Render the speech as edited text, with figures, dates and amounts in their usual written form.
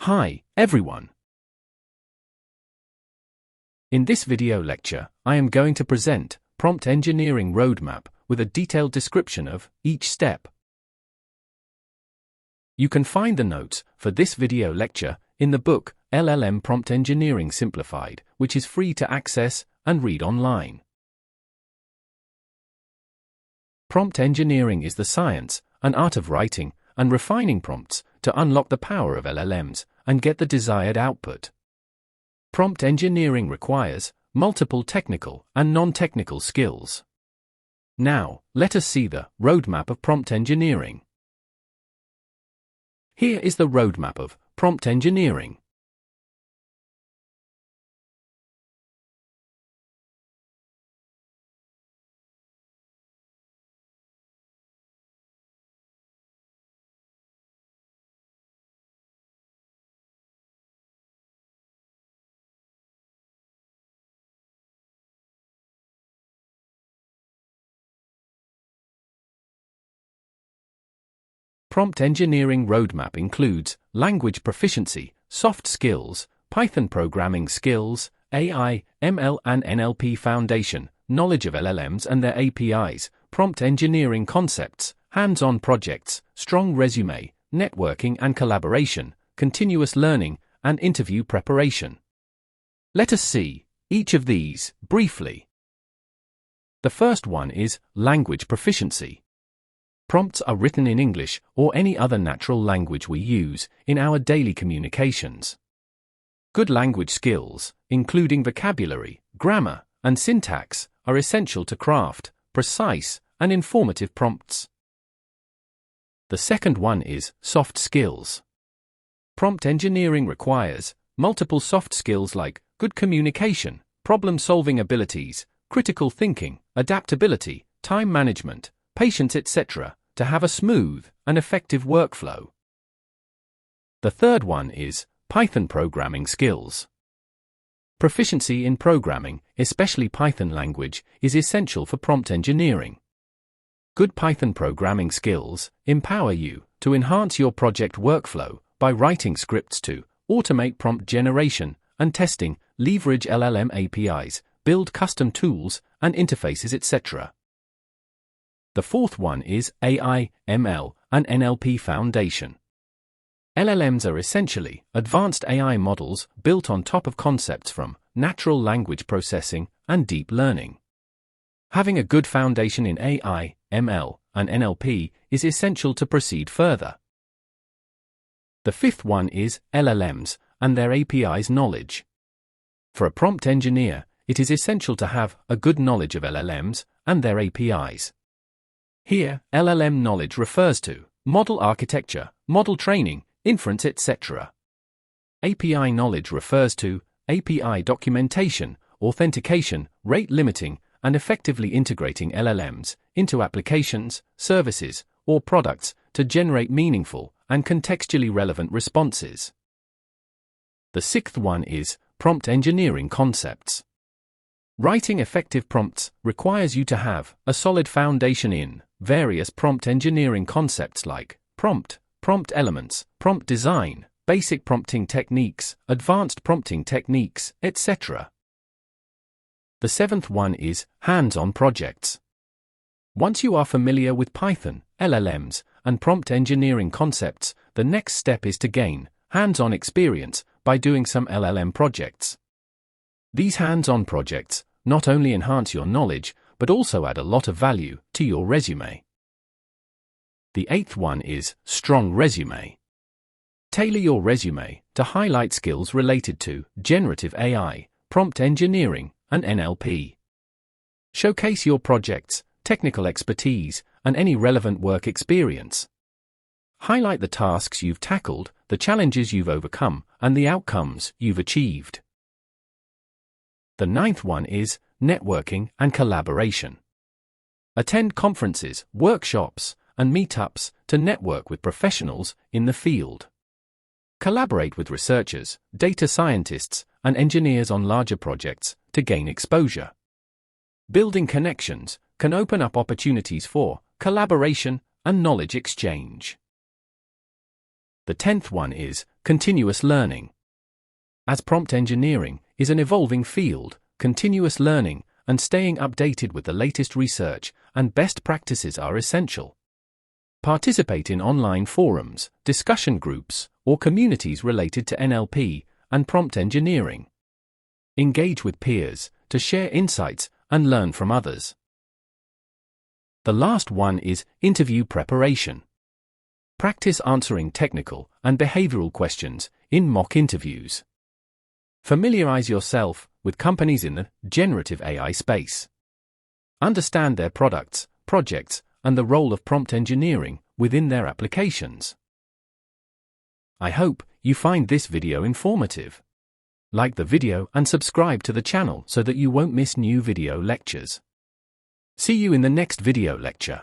Hi, everyone. In this video lecture, I am going to present Prompt Engineering Roadmap with a detailed description of each step. You can find the notes for this video lecture in the book LLM Prompt Engineering Simplified, which is free to access and read online. Prompt engineering is the science and art of writing and refining prompts to unlock the power of LLMs and get the desired output. Prompt engineering requires multiple technical and non-technical skills. Now, let us see the roadmap of prompt engineering. Here is the roadmap of prompt engineering. Prompt engineering roadmap includes language proficiency, soft skills, Python programming skills, AI, ML and NLP foundation, knowledge of LLMs and their APIs, prompt engineering concepts, hands-on projects, strong resume, networking and collaboration, continuous learning, and interview preparation. Let us see each of these briefly. The first one is language proficiency. Prompts are written in English or any other natural language we use in our daily communications. Good language skills, including vocabulary, grammar, and syntax, are essential to craft precise and informative prompts. The second one is soft skills. Prompt engineering requires multiple soft skills like good communication, problem-solving abilities, critical thinking, adaptability, time management, patience, etc., to have a smooth and effective workflow. The third one is Python programming skills. Proficiency in programming, especially Python language, is essential for prompt engineering. Good Python programming skills empower you to enhance your project workflow by writing scripts to automate prompt generation and testing, leverage LLM APIs, build custom tools and interfaces, etc. The fourth one is AI, ML, and NLP foundation. LLMs are essentially advanced AI models built on top of concepts from natural language processing and deep learning. Having a good foundation in AI, ML, and NLP is essential to proceed further. The fifth one is LLMs and their APIs knowledge. For a prompt engineer, it is essential to have a good knowledge of LLMs and their APIs. Here, LLM knowledge refers to model architecture, model training, inference, etc. API knowledge refers to API documentation, authentication, rate limiting, and effectively integrating LLMs into applications, services, or products to generate meaningful and contextually relevant responses. The sixth one is prompt engineering concepts. Writing effective prompts requires you to have a solid foundation in various prompt engineering concepts like prompt elements, prompt design, basic prompting techniques, advanced prompting techniques, etc. The seventh one is hands-on projects. Once you are familiar with Python, LLMs, and prompt engineering concepts, the next step is to gain hands-on experience by doing some LLM projects. These hands-on projects not only enhance your knowledge, but also add a lot of value to your resume. The eighth one is strong resume. Tailor your resume to highlight skills related to generative AI, prompt engineering, and NLP. Showcase your projects, technical expertise, and any relevant work experience. Highlight the tasks you've tackled, the challenges you've overcome, and the outcomes you've achieved. The ninth one is networking and collaboration. Attend conferences, workshops, and meetups to network with professionals in the field. Collaborate with researchers, data scientists, and engineers on larger projects to gain exposure. Building connections can open up opportunities for collaboration and knowledge exchange. The 10th one is continuous learning. As prompt engineering is an evolving field, continuous learning and staying updated with the latest research and best practices are essential. Participate in online forums, discussion groups, or communities related to NLP and prompt engineering. Engage with peers to share insights and learn from others. The last one is interview preparation. Practice answering technical and behavioral questions in mock interviews. Familiarize yourself with companies in the generative AI space. Understand their products, projects, and the role of prompt engineering within their applications. I hope you find this video informative. Like the video and subscribe to the channel so that you won't miss new video lectures. See you in the next video lecture.